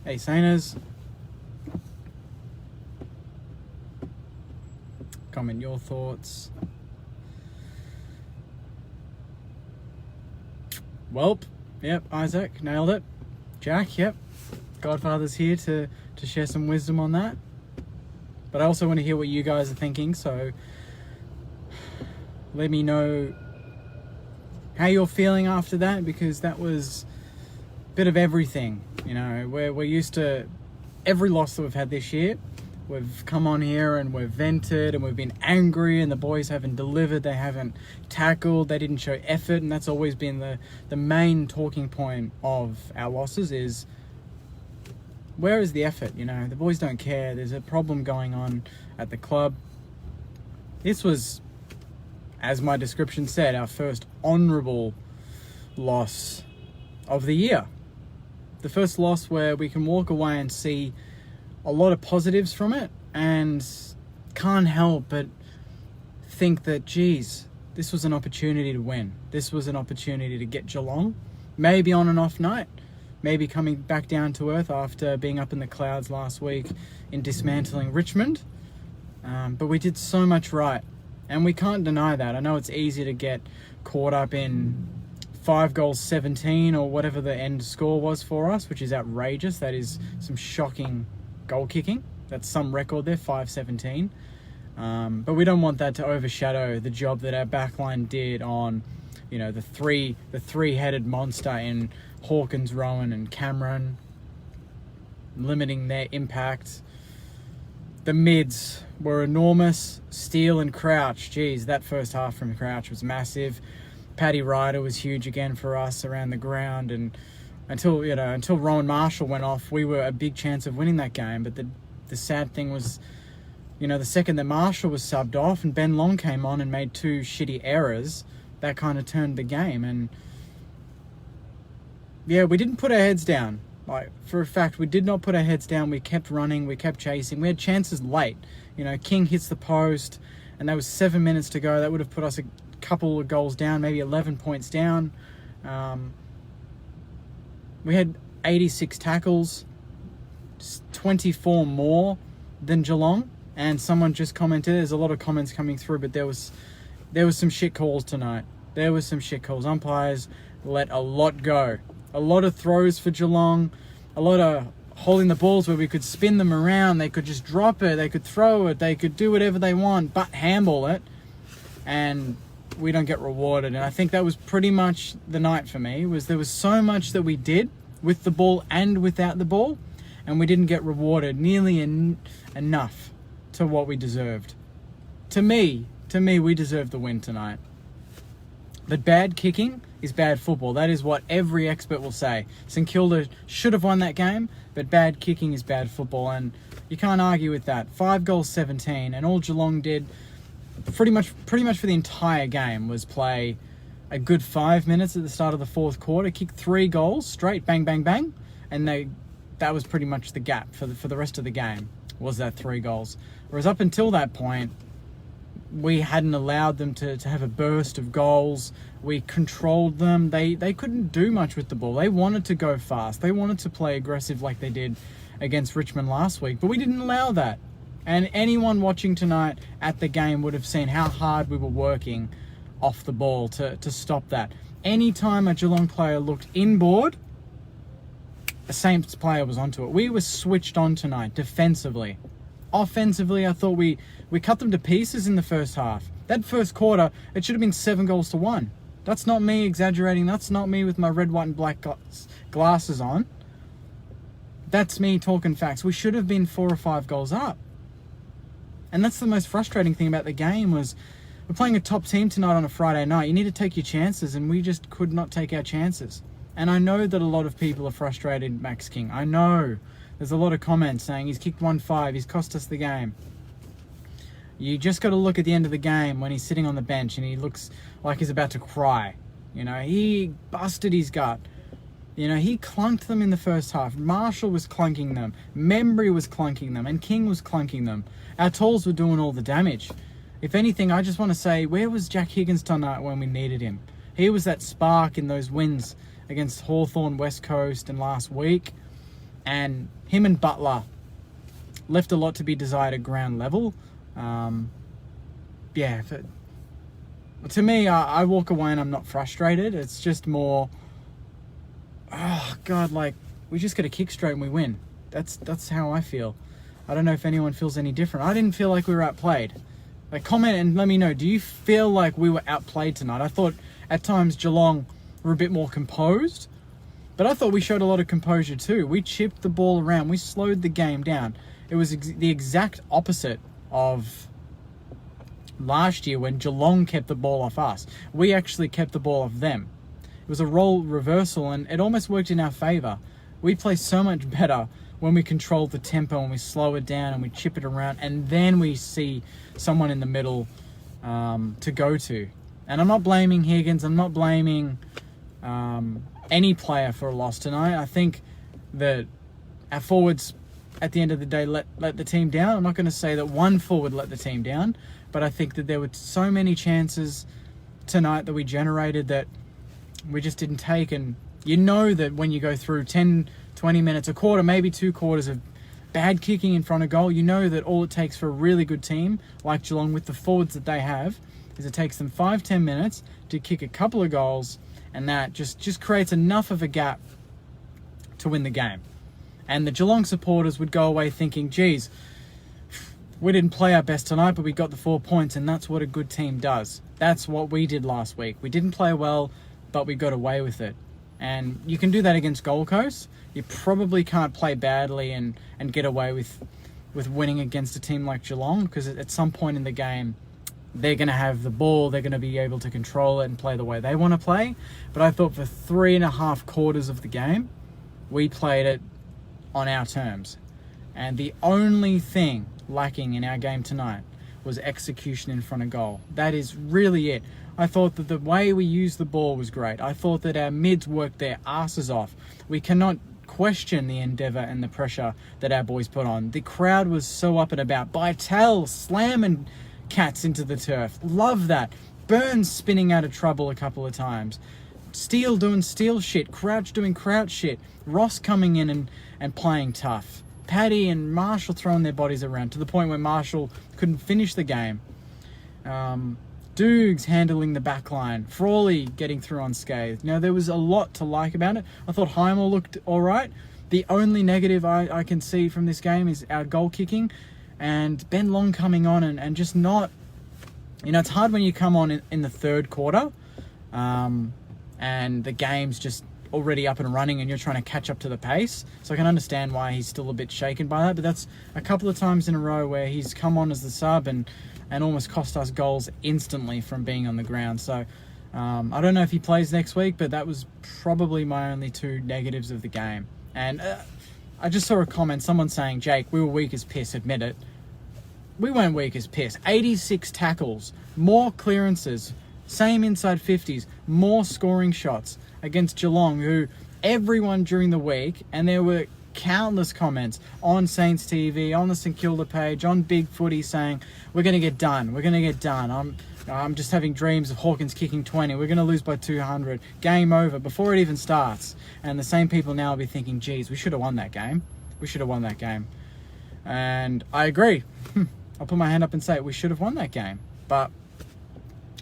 Hey, Saners. Comment your thoughts. Welp. Yep, Isaac. Nailed it. Jack. Yep. Godfather's here to share some wisdom on that. But I also want to hear what you guys are thinking, so let me know how you're feeling after that, because that was a bit of everything. You know, we're used to every loss that we've had this year. We've come on here and we've vented and we've been angry, and the boys haven't delivered, they haven't tackled, they didn't show effort, and that's always been the main talking point of our losses is, where is the effort? You know, the boys don't care. There's a problem going on at the club. This was, as my description said, our first honourable loss of the year. The first loss where we can walk away and see a lot of positives from it, and can't help but think that, geez, this was an opportunity to win. This was an opportunity to get Geelong, maybe on an off night, maybe coming back down to earth after being up in the clouds last week in dismantling Richmond. But we did so much right, and we can't deny that. I know it's easy to get caught up in 5 goals 17 or whatever the end score was for us, which is outrageous. That is some shocking goal kicking. That's some record there, 5-17. But we don't want that to overshadow the job that our backline did on, you know, the three-headed monster in Hawkins, Rowan and Cameron, limiting their impact. The mids were enormous. Steele and Crouch, geez, that first half from Crouch was massive. Paddy Ryder was huge again for us around the ground, and until Rowan Marshall went off, we were a big chance of winning that game. But the sad thing was, you know, the second that Marshall was subbed off and Ben Long came on and made 2 shitty errors, that kind of turned the game. And yeah, we didn't put our heads down. Like, for a fact, we did not put our heads down. We kept running, we kept chasing. We had chances late. You know, King hits the post, and there was 7 minutes to go. That would have put us a couple of goals down, maybe 11 points down. We had 86 tackles, 24 more than Geelong. And someone just commented, there's a lot of comments coming through, but there was some shit calls tonight. There was some shit calls. Umpires let a lot go. A lot of throws for Geelong, a lot of holding the balls where we could spin them around. They could just drop it, they could throw it, they could do whatever they want, but handball it, and we don't get rewarded. And I think that was pretty much the night for me, was there was so much that we did with the ball and without the ball, and we didn't get rewarded nearly enough to what we deserved. To me, we deserved the win tonight. But bad kicking is bad football. That is what every expert will say. St Kilda should have won that game, but bad kicking is bad football, and you can't argue with that. 5 goals 17, and all Geelong did pretty much for the entire game was play a good 5 minutes at the start of the fourth quarter, kick 3 goals straight, bang, bang, bang, and that was pretty much the gap for the rest of the game, was that 3 goals. Whereas up until that point, we hadn't allowed them to have a burst of goals. We controlled them. They couldn't do much with the ball. They wanted to go fast. They wanted to play aggressive like they did against Richmond last week, but we didn't allow that. And anyone watching tonight at the game would have seen how hard we were working off the ball to stop that. Anytime a Geelong player looked inboard, a Saints player was onto it. We were switched on tonight defensively. Offensively, I thought we cut them to pieces in the first half. That first quarter, it should have been 7 goals to 1. That's not me exaggerating. That's not me with my red, white, and black glasses on. That's me talking facts. We should have been 4 or 5 goals up. And that's the most frustrating thing about the game, was we're playing a top team tonight on a Friday night. You need to take your chances, and we just could not take our chances. And I know that a lot of people are frustrated, Max King. I know. There's a lot of comments saying he's kicked 1-5, he's cost us the game. You just got to look at the end of the game when he's sitting on the bench and he looks like he's about to cry. You know, he busted his gut. You know, he clunked them in the first half. Marshall was clunking them. Membry was clunking them. And King was clunking them. Our tools were doing all the damage. If anything, I just want to say, where was Jack Higgins tonight when we needed him? He was that spark in those wins against Hawthorn, West Coast and last week. and him and Butler left a lot to be desired at ground level. To me, I walk away and I'm not frustrated. It's just more, oh God, like, we just get a kick straight and we win. That's how I feel. I don't know if anyone feels any different. I didn't feel like we were outplayed. Like, comment and let me know, do you feel like we were outplayed tonight? I thought at times Geelong were a bit more composed, but I thought we showed a lot of composure too. We chipped the ball around. We slowed the game down. It was the exact opposite of last year when Geelong kept the ball off us. We actually kept the ball off them. It was a role reversal, and it almost worked in our favour. We play so much better when we control the tempo and we slow it down and we chip it around, and then we see someone in the middle to go to. And I'm not blaming Higgins. I'm not blaming any player for a loss tonight. I think that our forwards, at the end of the day, let the team down. I'm not going to say that one forward let the team down, but I think that there were so many chances tonight that we generated that we just didn't take. And you know that when you go through 10, 20 minutes, a quarter, maybe 2 quarters of bad kicking in front of goal, you know that all it takes for a really good team like Geelong with the forwards that they have is it takes them 5-10 minutes to kick a couple of goals, and that just creates enough of a gap to win the game. And the Geelong supporters would go away thinking, geez, we didn't play our best tonight, but we got the 4 points, and that's what a good team does. That's what we did last week. We didn't play well, but we got away with it. And you can do that against Gold Coast. You probably can't play badly and get away with winning against a team like Geelong, because at some point in the game, they're going to have the ball, they're going to be able to control it and play the way they want to play. But I thought for 3.5 quarters of the game, we played it on our terms. And the only thing lacking in our game tonight was execution in front of goal. That is really it. I thought that the way we used the ball was great. I thought that our mids worked their asses off. We cannot question the endeavour and the pressure that our boys put on. The crowd was so up and about. Bytel slamming cats into the turf. Love that. Burns spinning out of trouble a couple of times. Steele doing Steele shit. Crouch doing Crouch shit. Ross coming in and playing tough. Paddy and Marshall throwing their bodies around to the point where Marshall couldn't finish the game. Dukes handling the back line. Frawley getting through unscathed. Now, there was a lot to like about it. I thought Highmore looked all right. The only negative I can see from this game is our goal kicking and Ben Long coming on and just not... You know, it's hard when you come on in the third quarter and the game's just already up and running and you're trying to catch up to the pace. So I can understand why he's still a bit shaken by that. But that's a couple of times in a row where he's come on as the sub and almost cost us goals instantly from being on the ground. So I don't know if he plays next week, but that was probably my only 2 negatives of the game. And I just saw a comment, someone saying, Jake, we were weak as piss, admit it. We weren't weak as piss. 86 tackles, more clearances, same inside 50s, more scoring shots against Geelong, who everyone during the week, and there were countless comments on Saints TV, on the St Kilda page, on Big Footy saying, we're going to get done, we're going to get done. I'm just having dreams of Hawkins kicking 20. We're going to lose by 200. Game over before it even starts. And the same people now will be thinking, geez, we should have won that game. We should have won that game. And I agree. I'll put my hand up and say it. We should have won that game. But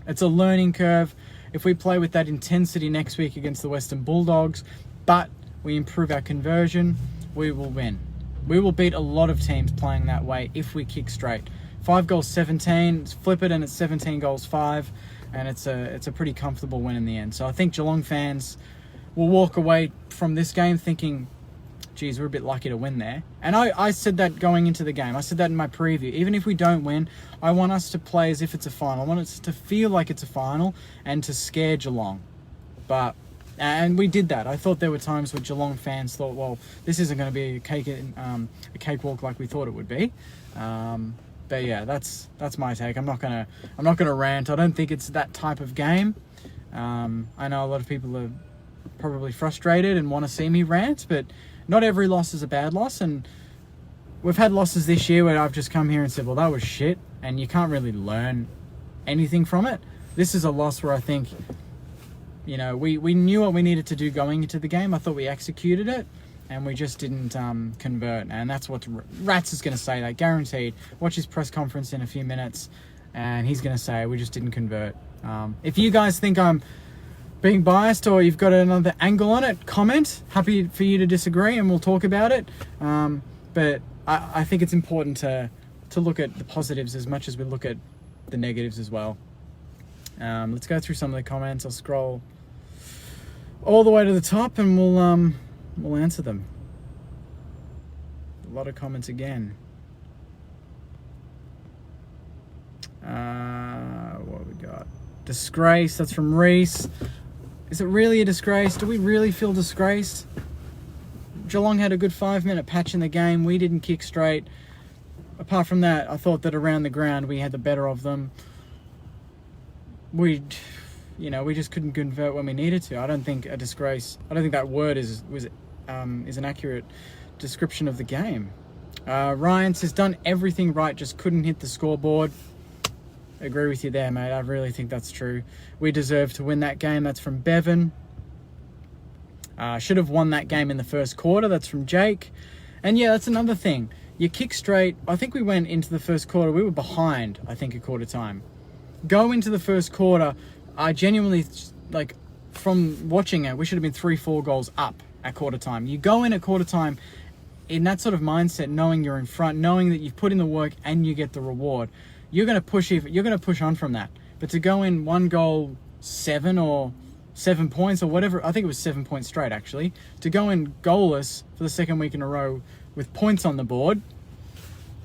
it's a learning curve. If we play with that intensity next week against the Western Bulldogs, but we improve our conversion, we will win. We will beat a lot of teams playing that way if we kick straight. 5 goals, 17. Flip it and it's 17 goals, 5. And it's a pretty comfortable win in the end. So I think Geelong fans will walk away from this game thinking, geez, we're a bit lucky to win there. And I said that going into the game. I said that in my preview. Even if we don't win, I want us to play as if it's a final. I want us to feel like it's a final and to scare Geelong. And we did that. I thought there were times where Geelong fans thought, well, this isn't going to be a cakewalk like we thought it would be. But yeah, that's my take. I'm not gonna rant. I don't think it's that type of game. I know a lot of people are probably frustrated and want to see me rant, but not every loss is a bad loss. And we've had losses this year where I've just come here and said, well, that was shit, and you can't really learn anything from it. This is a loss where I think, you know, we knew what we needed to do going into the game. I thought we executed it. and we just didn't convert. And that's what Rats is going to say, that guaranteed. Watch his press conference in a few minutes, and he's going to say we just didn't convert. If you guys think I'm being biased or you've got another angle on it, comment. Happy for you to disagree, and we'll talk about it. But I think it's important to look at the positives as much as we look at the negatives as well. Let's go through some of the comments. I'll scroll all the way to the top, and we'll answer them. A lot of comments again. What we got? Disgrace. That's from Reese. Is it really a disgrace? Do we really feel disgraced? Geelong had a good 5-minute patch in the game. We didn't kick straight. Apart from that, I thought that around the ground we had the better of them. We just couldn't convert when we needed to. I don't think a disgrace. I don't think that word is an accurate description of the game. Ryan says done everything right, just couldn't hit the scoreboard. Agree with you there, mate. I really think that's true. We deserve to win that game. That's from Bevan. Should have won that game in the first quarter. That's from Jake. And yeah, that's another thing. You kick straight. I think we went into the first quarter. We were behind, I think, a quarter time. Go into the first quarter. I genuinely, from watching it, we should have been 3-4 goals up at quarter time. You go in at quarter time in that sort of mindset, knowing you're in front, knowing that you've put in the work and you get the reward. You're going to push on from that. But to go in 1 goal, 7 points or whatever, I think it was 7 points straight actually, to go in goalless for the second week in a row with points on the board,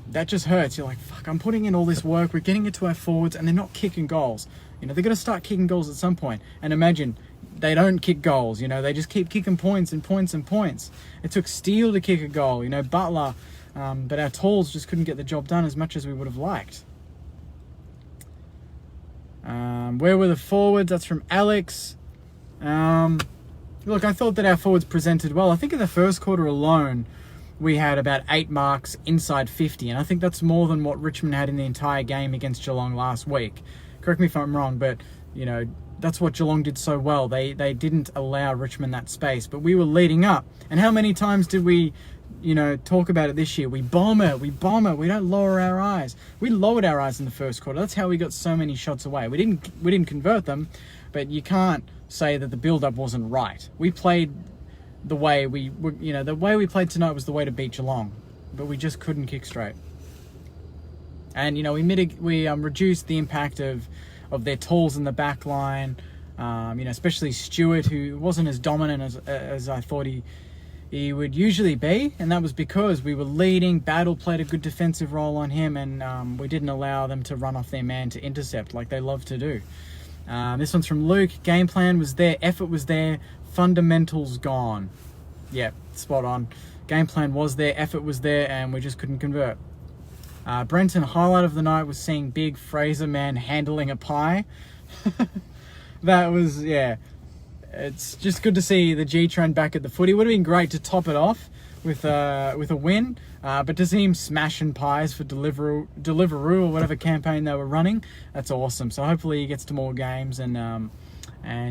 that just hurts. You're like, fuck, I'm putting in all this work, we're getting it to our forwards and they're not kicking goals. They're going to start kicking goals at some point. And imagine, they don't kick goals, they just keep kicking points and points and points. It took Steele to kick a goal, Butler, but our talls just couldn't get the job done as much as we would have liked. Where were the forwards? That's from Alex. Look, I thought that our forwards presented well. I think in the first quarter alone, we had about 8 marks inside 50, and I think that's more than what Richmond had in the entire game against Geelong last week. Correct me if I'm wrong, but, that's what Geelong did so well. They didn't allow Richmond that space, but we were leading up. And how many times did we, talk about it this year? We bomb it. We don't lower our eyes. We lowered our eyes in the first quarter. That's how we got so many shots away. We didn't convert them, but you can't say that the build-up wasn't right. We played the way the way we played tonight was the way to beat Geelong, but we just couldn't kick straight. And we reduced the impact of their tools in the back line. Especially Stewart, who wasn't as dominant as I thought he would usually be, and that was because we were leading. Battle played a good defensive role on him, and we didn't allow them to run off their man to intercept like they love to do. This one's from Luke. Game plan was there, effort was there, fundamentals gone. Yeah, spot on. Game plan was there, effort was there, and we just couldn't convert. Brenton, highlight of the night was seeing big Fraser man handling a pie. That was, yeah. It's just good to see the G-Train back at the footy. It would have been great to top it off with a win, but to see him smashing pies for Deliveroo or whatever campaign they were running, that's awesome. So hopefully he gets to more games and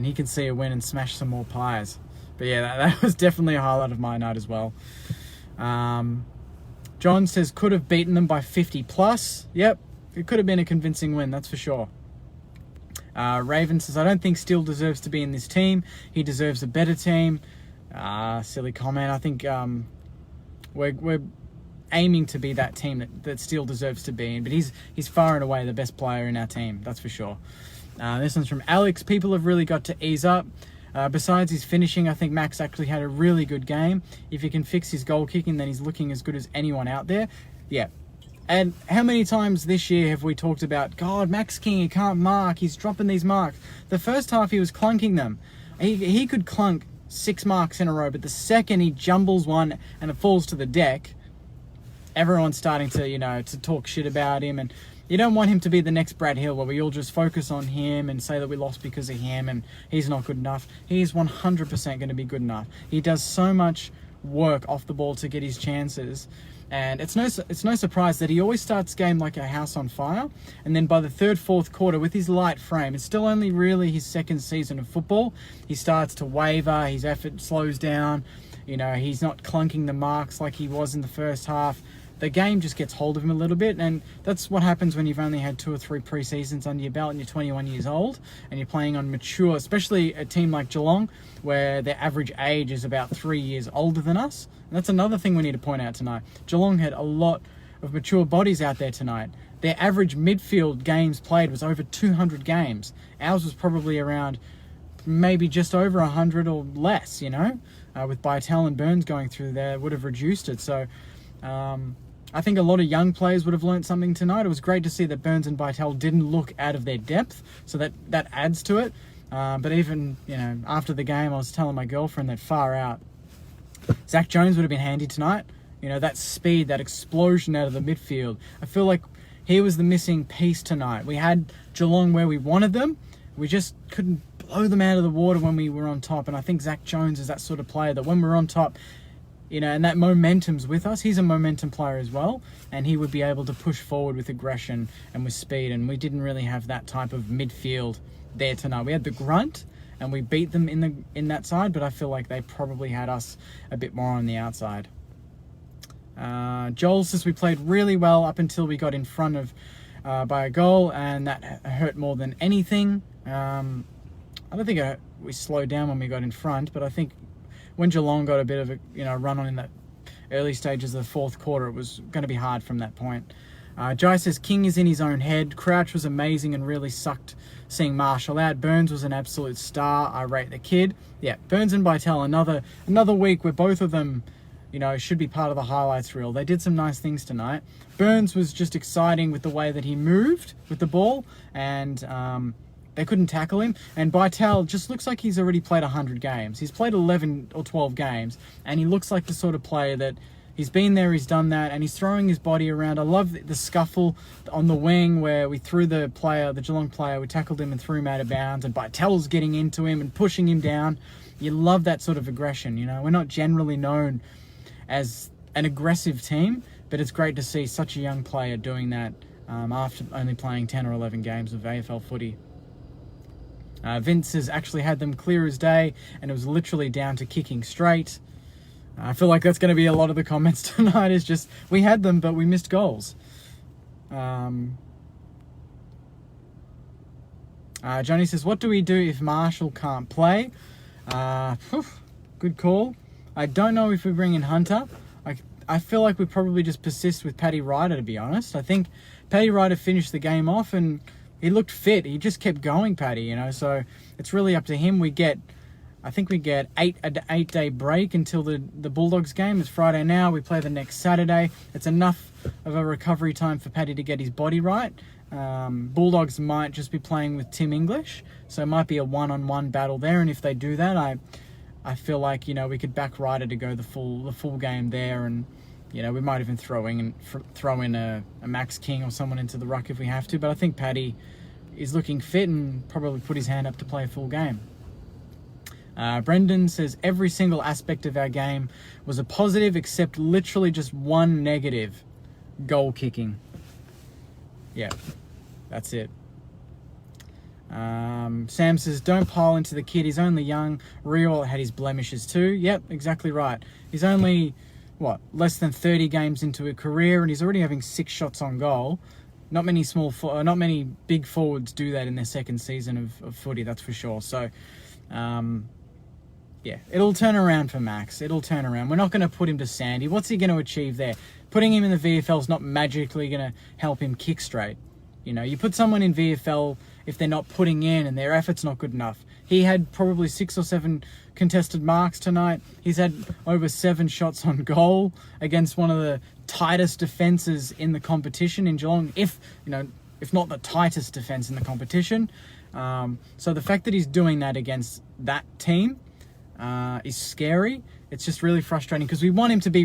he can see a win and smash some more pies. But yeah, that was definitely a highlight of my night as well. John says could have beaten them by 50 plus. Yep, it could have been a convincing win, that's for sure. Raven says, I don't think Steele deserves to be in this team. He deserves a better team. Silly comment. I think we're aiming to be that team that Steele deserves to be in, but he's far and away the best player in our team, that's for sure. This one's from Alex. People have really got to ease up. Besides his finishing, I think Max actually had a really good game. If he can fix his goal kicking, then he's looking as good as anyone out there. Yeah. And how many times this year have we talked about, God, Max King, he can't mark, he's dropping these marks. The first half he was clunking them. He could clunk 6 marks in a row, but the second he jumbles one and it falls to the deck, everyone's starting to, to talk shit about him. And you don't want him to be the next Brad Hill where we all just focus on him and say that we lost because of him and he's not good enough. He's 100% going to be good enough. He does so much work off the ball to get his chances. And it's no surprise that he always starts game like a house on fire. And then by the third, fourth quarter, with his light frame, it's still only really his second season of football. He starts to waver, his effort slows down. You know, he's not clunking the marks like he was in the first half. The game just gets hold of him a little bit, and that's what happens when you've only had 2 or 3 pre-seasons under your belt and you're 21 years old and you're playing on mature, especially a team like Geelong, where their average age is about 3 years older than us. And that's another thing we need to point out tonight. Geelong had a lot of mature bodies out there tonight. Their average midfield games played was over 200 games. Ours was probably around maybe just over 100 or less, you know, with Bytel and Burns going through there, would have reduced it. So I think a lot of young players would have learnt something tonight. It was great to see that Burns and Bytel didn't look out of their depth, so that adds to it. But even, you know, after the game, I was telling my girlfriend that far out, Zach Jones would have been handy tonight. You know, that speed, that explosion out of the midfield. I feel like he was the missing piece tonight. We had Geelong where we wanted them. We just couldn't blow them out of the water when we were on top. And I think Zach Jones is that sort of player that when we're on top, you know, and that momentum's with us. He's a momentum player as well, and he would be able to push forward with aggression and with speed, and we didn't really have that type of midfield there tonight. We had the grunt, and we beat them in that side, but I feel like they probably had us a bit more on the outside. Joel says we played really well up until we got in front of by a goal, and that hurt more than anything. I don't think we slowed down when we got in front, but I think when Geelong got a bit of a run on in that early stages of the fourth quarter, it was going to be hard from that point. Jai says King is in his own head. Crouch was amazing and really sucked seeing Marshall out. Burns was an absolute star. I rate the kid. Yeah, Burns and Bytel, another week where both of them, you know, should be part of the highlights reel. They did some nice things tonight. Burns was just exciting with the way that he moved with the ball, and they couldn't tackle him. And Bytel just looks like he's already played 100 games. He's played 11 or 12 games, and he looks like the sort of player that he's been there, he's done that, and he's throwing his body around. I love the scuffle on the wing where we threw the Geelong player, we tackled him and threw him out of bounds, and Bytel's getting into him and pushing him down. You love that sort of aggression, you know. We're not generally known as an aggressive team, but it's great to see such a young player doing that after only playing 10 or 11 games of AFL footy. Vince has actually had them clear as day, and it was literally down to kicking straight. I feel like that's going to be a lot of the comments tonight, is just we had them, but we missed goals. Johnny says, what do we do if Marshall can't play? Good call. I don't know if we bring in Hunter. I feel like we probably just persist with Paddy Ryder, to be honest. I think Paddy Ryder finished the game off and he looked fit. He just kept going, Paddy, you know. So it's really up to him. I think we get an 8-day break until the Bulldogs game. It's Friday now. We play the next Saturday. It's enough of a recovery time for Paddy to get his body right. Bulldogs might just be playing with Tim English, so it might be a one-on-one battle there. And if they do that, I feel like, you know, we could back Ryder to go the full game there, and you know, we might even throw in a Max King or someone into the ruck if we have to. But I think Paddy is looking fit and probably put his hand up to play a full game. Brendan says every single aspect of our game was a positive except literally just one negative: goal kicking. Yeah, that's it. Sam says, don't pile into the kid. He's only young. Rio had his blemishes too. Yep, exactly right. He's only, less than 30 games into a career, and he's already having 6 shots on goal. Not many big forwards do that in their second season of footy, that's for sure. So, yeah, it'll turn around for Max. It'll turn around. We're not going to put him to Sandy. What's he going to achieve there? Putting him in the VFL is not magically going to help him kick straight. You know, you put someone in VFL if they're not putting in and their effort's not good enough. He had probably 6 or 7 contested marks tonight. He's had over 7 shots on goal against one of the tightest defences in the competition in Geelong, if not the tightest defence in the competition. So the fact that he's doing that against that team is scary. It's just really frustrating because we want him to be,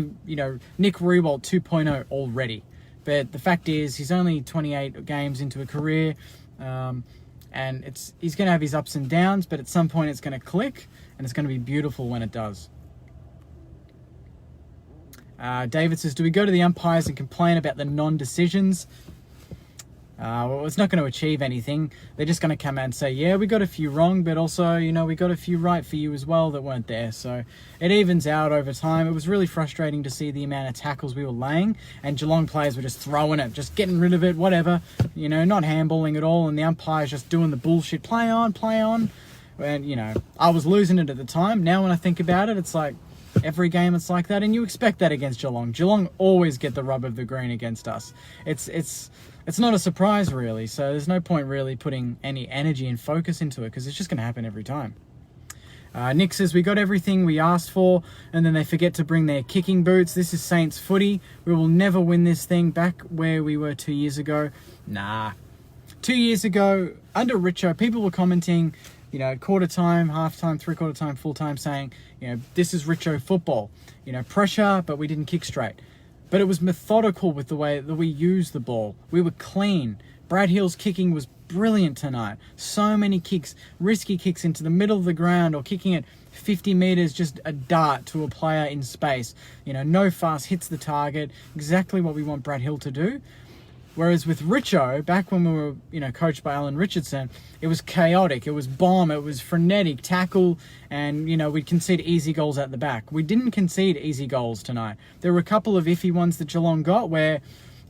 Nick Riewoldt 2.0 already. But the fact is, he's only 28 games into a career, and he's going to have his ups and downs, but at some point it's going to click, and it's going to be beautiful when it does. David says, do we go to the umpires and complain about the non-decisions? Well, it's not going to achieve anything. They're just going to come out and say, yeah, we got a few wrong, but also, we got a few right for you as well that weren't there. So it evens out over time. It was really frustrating to see the amount of tackles we were laying, and Geelong players were just throwing it, just getting rid of it, whatever, not handballing at all, and the umpires just doing the bullshit, play on. And, I was losing it at the time. Now when I think about it, it's like, every game it's like that, and you expect that against Geelong. Geelong always get the rub of the green against us. It's not a surprise, really, so there's no point really putting any energy and focus into it because it's just going to happen every time. Nick says, we got everything we asked for, and then they forget to bring their kicking boots. This is Saints footy. We will never win this thing back where we were 2 years ago. Nah. 2 years ago, under Richo, people were commenting, quarter time, half time, three-quarter time, full time, saying, this is Richo football. Pressure, but we didn't kick straight. But it was methodical with the way that we used the ball. We were clean. Brad Hill's kicking was brilliant tonight. So many kicks, risky kicks into the middle of the ground or kicking it 50 metres, just a dart to a player in space. No fuss, hits the target. Exactly what we want Brad Hill to do. Whereas with Richo, back when we were, coached by Alan Richardson, it was chaotic. It was bomb. It was frenetic tackle, and we'd concede easy goals at the back. We didn't concede easy goals tonight. There were a couple of iffy ones that Geelong got where,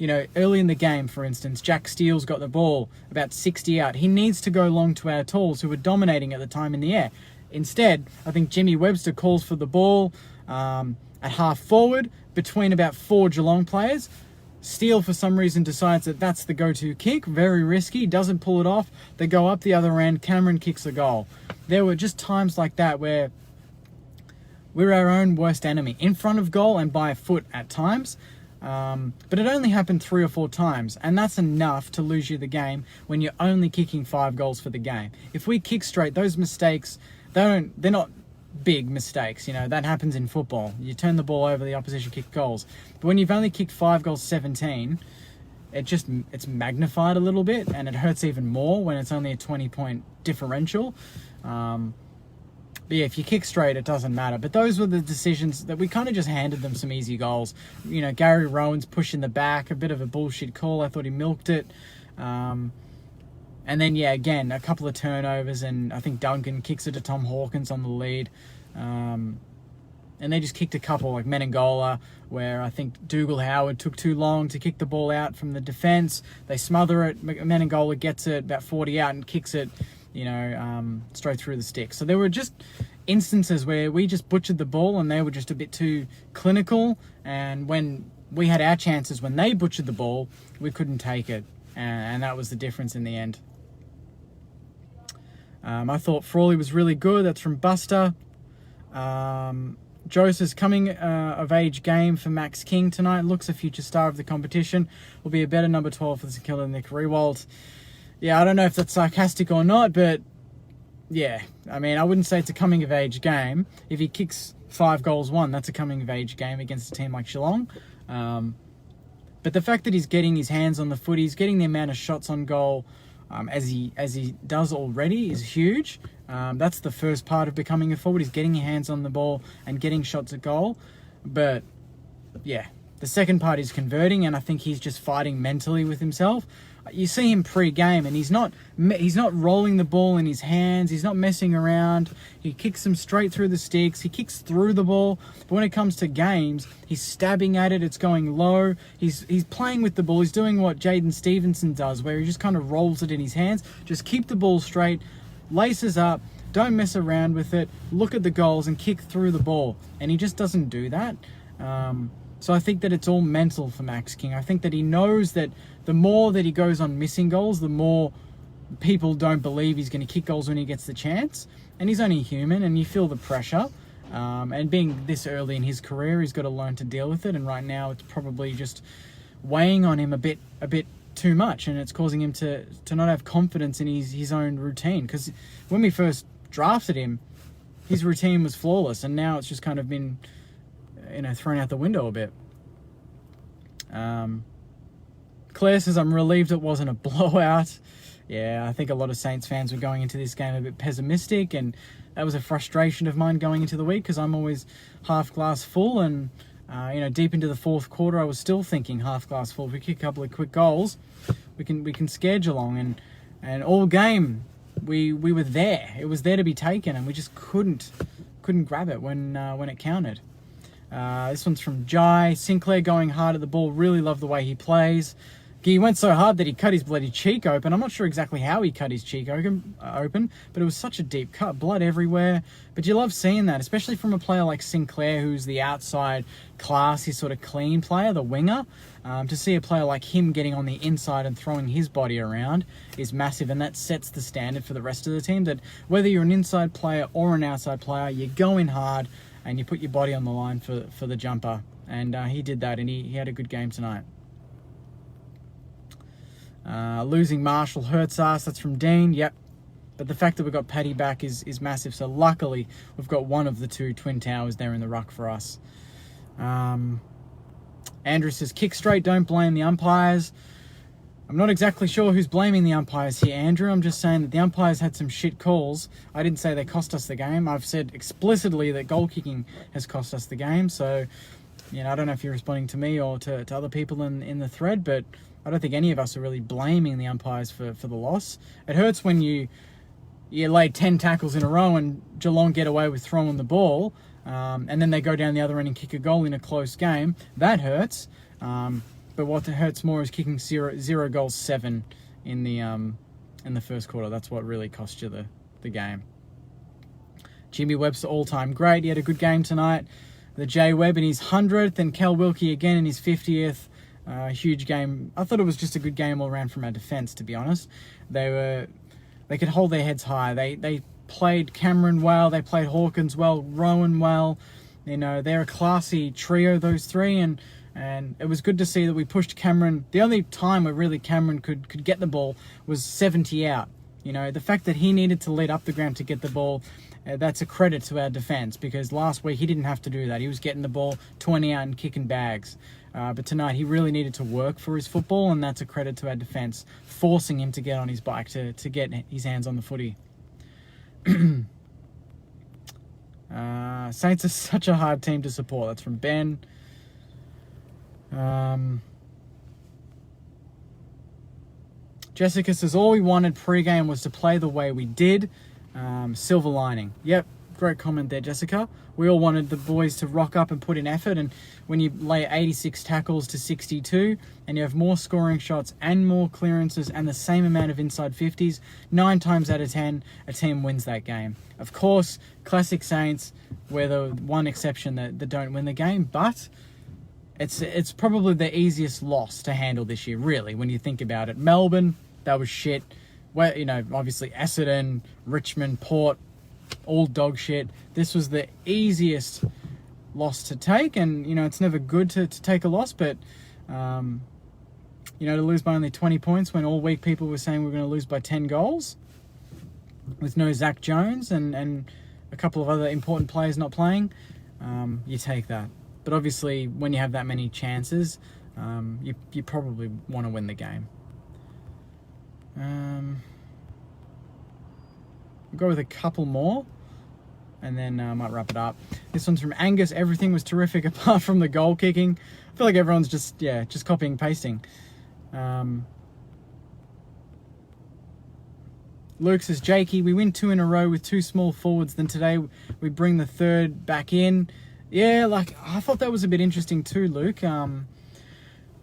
early in the game, for instance, Jack Steele's got the ball about 60 out. He needs to go long to our tools, who were dominating at the time in the air. Instead, I think Jimmy Webster calls for the ball at half forward between about 4 Geelong players. Steele, for some reason, decides that that's the go-to kick. Very risky, doesn't pull it off. They go up the other end. Cameron kicks a goal. There were just times like that where we're our own worst enemy, in front of goal and by a foot at times. But it only happened 3 or 4 times, and that's enough to lose you the game when you're only kicking 5 goals for the game. If we kick straight, those mistakes, they're not big mistakes. That happens in football. You turn the ball over, the opposition kick goals. But when you've only kicked 5 goals, 17, it's magnified a little bit, and it hurts even more when it's only a 20-point differential. But yeah, if you kick straight, it doesn't matter. But those were the decisions that we kind of just handed them some easy goals. Gary Rowan's push in the back, a bit of a bullshit call. I thought he milked it. And then, again, a couple of turnovers, and I think Duncan kicks it to Tom Hawkins on the lead. And they just kicked a couple, like Menengola, where I think Dougal Howard took too long to kick the ball out from the defence. They smother it. Menengola gets it about 40 out and kicks it, straight through the stick. So there were just instances where we just butchered the ball and they were just a bit too clinical. And when we had our chances, when they butchered the ball, we couldn't take it. And that was the difference in the end. I thought Frawley was really good. That's from Buster. Joseph's coming of age game for Max King tonight. Looks a future star of the competition. Will be a better number 12 for the St Kilda than Nick Riewoldt. Yeah, I don't know if that's sarcastic or not, but yeah. I mean, I wouldn't say it's a coming of age game. If he kicks 5 goals, 1, that's a coming of age game against a team like Geelong. But the fact that he's getting his hands on the foot, he's getting the amount of shots on goal as he does already is huge. That's the first part of becoming a forward, is getting your hands on the ball and getting shots at goal. But yeah, the second part is converting, and I think he's just fighting mentally with himself. You see him pre-game, and he's not rolling the ball in his hands. He's not messing around. He kicks them straight through the sticks. He kicks through the ball. But when it comes to games, he's stabbing at it. It's going low. He's playing with the ball. He's doing what Jaden Stevenson does, where he just kind of rolls it in his hands. Just keep the ball straight, laces up, don't mess around with it, look at the goals and kick through the ball. And he just doesn't do that. So I think that it's all mental for Max King. I think that he knows that the more that he goes on missing goals, the more people don't believe he's going to kick goals when he gets the chance. And he's only human, and you feel the pressure. And being this early in his career, he's got to learn to deal with it. And right now, it's probably just weighing on him a bit too much, and it's causing him to not have confidence in his own routine. Because when we first drafted him, his routine was flawless, and now it's just kind of been thrown out the window a bit. Claire says, I'm relieved it wasn't a blowout. Yeah, I think a lot of Saints fans were going into this game a bit pessimistic, and that was a frustration of mine going into the week, because I'm always half glass full, and deep into the fourth quarter, I was still thinking half glass full. If we kick a couple of quick goals, we can scare Geelong. And all game, we were there. It was there to be taken, and we just couldn't grab it when it counted. This one's from Jai. Sinclair going hard at the ball. Really love the way he plays. He went so hard that he cut his bloody cheek open. I'm not sure exactly how he cut his cheek open, but it was such a deep cut, blood everywhere. But you love seeing that, especially from a player like Sinclair, who's the outside classy sort of clean player, the winger. To see a player like him getting on the inside and throwing his body around is massive, and that sets the standard for the rest of the team, that whether you're an inside player or an outside player, you go in hard and you put your body on the line for the jumper. And he did that, and he had a good game tonight. Losing Marshall hurts us. That's from Dean. Yep. But the fact that we've got Paddy back is massive. So luckily, we've got one of the two Twin Towers there in the ruck for us. Andrew says, kick straight, don't blame the umpires. I'm not exactly sure who's blaming the umpires here, Andrew. I'm just saying that the umpires had some shit calls. I didn't say they cost us the game. I've said explicitly that goal kicking has cost us the game. So, I don't know if you're responding to me or to other people in the thread, but I don't think any of us are really blaming the umpires for the loss. It hurts when you lay 10 tackles in a row and Geelong get away with throwing the ball, and then they go down the other end and kick a goal in a close game. That hurts. But what hurts more is kicking 0 goals 7 in the first quarter. That's what really cost you the game. Jimmy Webster all-time great. He had a good game tonight. The J Webb in his 100th, and Kel Wilkie again in his 50th. Huge game. I thought it was just a good game all around from our defence, to be honest. They could hold their heads high. They played Cameron well. They played Hawkins well. Rowan well. They're a classy trio, those three, and it was good to see that we pushed Cameron. The only time where really Cameron could get the ball was 70 out. The fact that he needed to lead up the ground to get the ball, that's a credit to our defence, because last week he didn't have to do that. He was getting the ball 20 out and kicking bags. But tonight he really needed to work for his football, and that's a credit to our defence, forcing him to get on his bike to get his hands on the footy. Saints are such a hard team to support. That's from Ben. Jessica says, all we wanted pre-game was to play the way we did. Silver lining. Yep, great comment there, Jessica. We all wanted the boys to rock up and put in effort, and when you lay 86 tackles to 62 and you have more scoring shots and more clearances and the same amount of inside 50s, 9 times out of 10, a team wins that game. Of course, classic Saints, we're the one exception that don't win the game, but it's probably the easiest loss to handle this year, really, when you think about it. Melbourne, that was shit. Well, obviously Essendon, Richmond, Port, all dog shit. This was the easiest loss to take, and it's never good to take a loss, but to lose by only 20 points when all week people were saying we're going to lose by 10 goals with no Zach Jones and a couple of other important players not playing, you take that. But obviously when you have that many chances, you probably want to win the game. We'll go with a couple more, and then I might wrap it up. This one's from Angus. Everything was terrific apart from the goal kicking. I feel like everyone's just copying and pasting. Luke says, Jakey, we win 2 in a row with 2 small forwards. Then today we bring the third back in. Yeah, I thought that was a bit interesting too, Luke.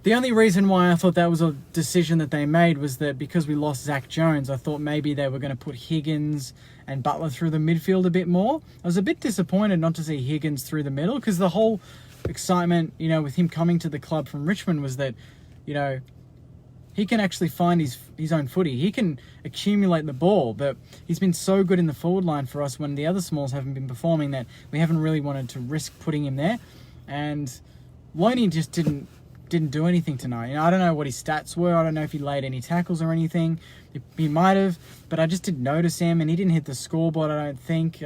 The only reason why I thought that was a decision that they made was that because we lost Zach Jones, I thought maybe they were going to put Higgins and Butler through the midfield a bit more. I was a bit disappointed not to see Higgins through the middle, because the whole excitement, with him coming to the club from Richmond was that, he can actually find his own footy. He can accumulate the ball, but he's been so good in the forward line for us when the other smalls haven't been performing that we haven't really wanted to risk putting him there. And Loney just didn't do anything tonight. I don't know what his stats were. I don't know if he laid any tackles or anything. He might have, but I just didn't notice him, and he didn't hit the scoreboard, I don't think.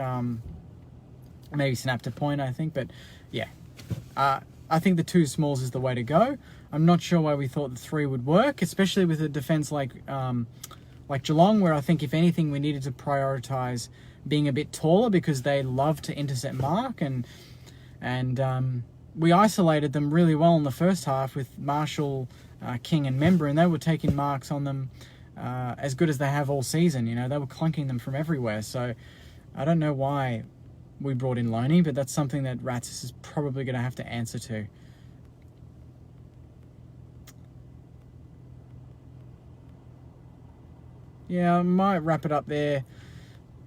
Maybe snapped a point, I think. But yeah, I think the 2 smalls is the way to go. I'm not sure why we thought the 3 would work, especially with a defence like Geelong, where I think if anything we needed to prioritise being a bit taller, because they love to intercept mark and we isolated them really well in the first half with Marshall, King and Member, and they were taking marks on them as good as they have all season. You know, they were clunking them from everywhere. So I don't know why we brought in Loney, but that's something that Rats is probably going to have to answer to. Yeah, I might wrap it up there.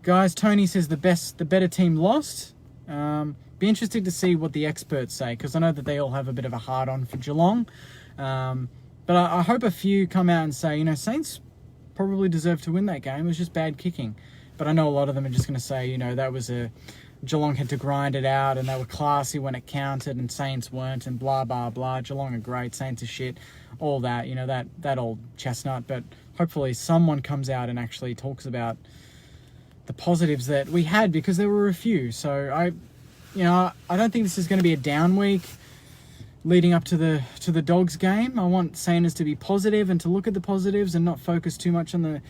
Guys, Tony says the better team lost. Be interested to see what the experts say, because I know that they all have a bit of a hard-on for Geelong. But I hope a few come out and say, you know, Saints probably deserved to win that game. It was just bad kicking. But I know a lot of them are just going to say, you know, that was Geelong had to grind it out and they were classy when it counted and Saints weren't and blah, blah, blah. Geelong are great, Saints are shit, all that, you know, that old chestnut. But hopefully someone comes out and actually talks about the positives that we had, because there were a few. So I don't think this is going to be a down week leading up to the Dogs game. I want Sanders to be positive and to look at the positives and not focus too much on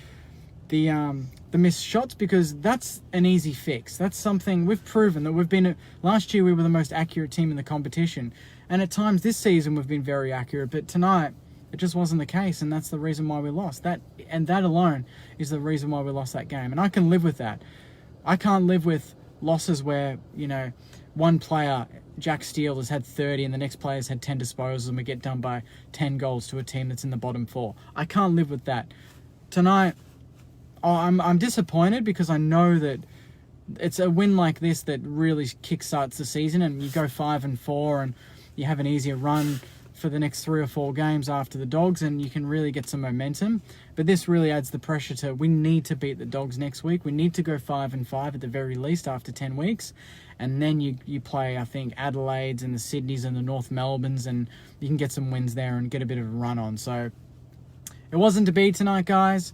the missed shots, because that's an easy fix. That's something we've proven that we've been. Last year we were the most accurate team in the competition, and at times this season we've been very accurate. But tonight it just wasn't the case, and that's the reason why we lost. That alone is the reason why we lost that game, and I can live with that. I can't live with losses where, you know, one player, Jack Steele, has had 30 and the next player's had 10 disposals and we get done by 10 goals to a team that's in the bottom 4. I can't live with that. Tonight, I'm disappointed, because I know that it's a win like this that really kickstarts the season, and you go 5-4 and you have an easier run for the next 3 or 4 games after the Dogs, and you can really get some momentum. But this really adds the pressure to, we need to beat the Dogs next week. We need to go 5-5 at the very least after 10 weeks. And then you play, I think, Adelaide's and the Sydneys and the North Melbournes, and you can get some wins there and get a bit of a run on. So it wasn't to be tonight, guys.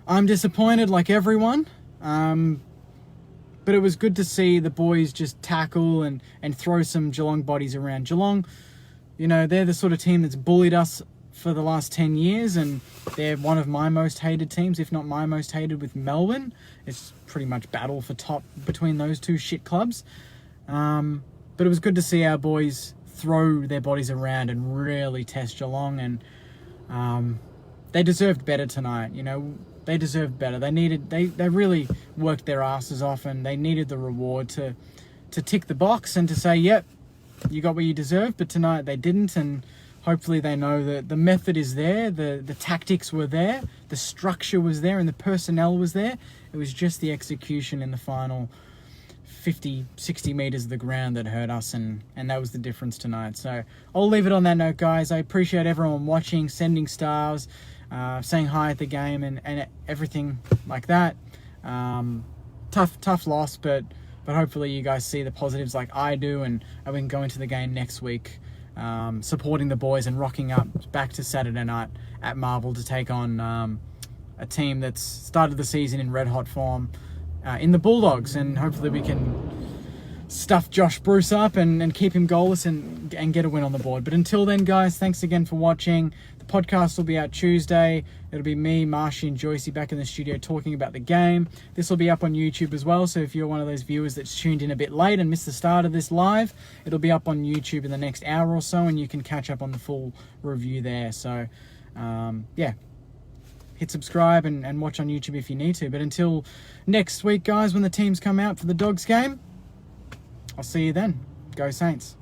I'm disappointed like everyone. But it was good to see the boys just tackle and throw some Geelong bodies around. Geelong, you know, they're the sort of team that's bullied us for the last 10 years, and they're one of my most hated teams, if not my most hated, with Melbourne. It's pretty much battle for top between those two shit clubs. But it was good to see our boys throw their bodies around and really test Geelong, and they deserved better tonight. You know, they deserved better. They really worked their asses off, and they needed the reward to tick the box and to say, yep, you got what you deserved. But tonight they didn't, and hopefully they know that the method is there, the tactics were there, the structure was there, and the personnel was there. It was just the execution in the final 50, 60 metres of the ground that hurt us, and that was the difference tonight. So I'll leave it on that note, guys. I appreciate everyone watching, sending stars, saying hi at the game, and everything like that. Tough loss, but hopefully you guys see the positives like I do, and we can go into the game next week supporting the boys and rocking up back to Saturday night at Marvel to take on a team that's started the season in red hot form in the Bulldogs, and hopefully we can stuff Josh Bruce up and keep him goalless and get a win on the board. But until then, guys, thanks again for watching. The podcast will be out Tuesday. It'll be me, Marshy, and Joycey back in the studio talking about the game. This will be up on YouTube as well, so if you're one of those viewers that's tuned in a bit late and missed the start of this live, it'll be up on YouTube in the next hour or so, and you can catch up on the full review there. So, yeah. Hit subscribe and watch on YouTube if you need to. But until next week, guys, when the teams come out for the Dogs game, I'll see you then. Go Saints.